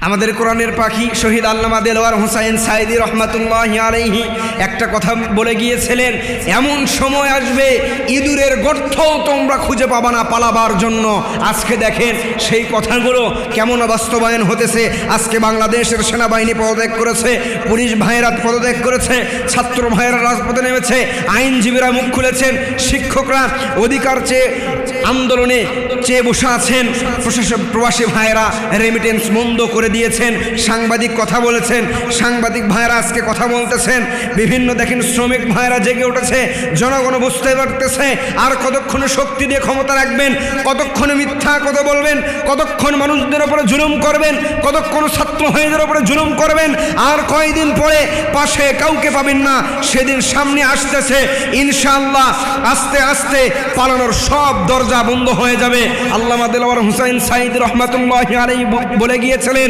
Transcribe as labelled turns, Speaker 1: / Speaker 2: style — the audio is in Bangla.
Speaker 1: আমাদের কোরআনের পাখি শহীদ আল্লামা দেলোয়ার হোসাইন সাইদি রহমাতুল্লাহি আলাইহি একটা কথা বলে গিয়েছিলেন, এমন সময় আসবে ইঁদুরের গর্তও তোমরা খুঁজে পাবা না পালাবার জন্য। আজকে দেখেন সেই কথাগুলো কেমন বাস্তবায়ন হতেছে। আজকে বাংলাদেশের সেনাবাহিনী পদত্যাগ করেছে, পুলিশ ভাইয়েরা পদত্যাগ করেছে, ছাত্র ভাইয়েরা রাজপথে নেমেছে, আইনজীবীরা মুখ খুলেছেন, শিক্ষকরা অধিকার চেয়ে আন্দোলনে চেয়ে বসে আছেন, প্রবাসী ভাইয়েরা রেমিটেন্স বন্ধ করে দিয়েছেন, সাংবাদিক কথা বলেছেন, সাংবাদিক ভাইয়েরা আজকে কথা বলতেছেন, বিভিন্ন দেখেন শ্রমিক ভাইয়েরা জেগে উঠেছে। জনগণ বুঝতে পারতেছে আর কতক্ষণে শক্তি দিয়ে ক্ষমতা রাখবেন, কতক্ষণে মিথ্যা কথা বলবেন, কতক্ষণ মানুষদের উপরে জুলুম করবেন, কতক্ষণ ছাত্র ভাইদের উপরে জুলুম করবেন। আর কয়দিন পরে পাশে কাউকে পাবেন না, সেদিন সামনে আসতেছে ইনশাআল্লাহ। আস্তে আস্তে পালানোর সব দরজা বন্ধ হয়ে যাবে। আল্লামা দেলোয়ার হোসাইন সাইদি রহমাতুল্লাহি আলাইহি বলে গিয়েছিলেন,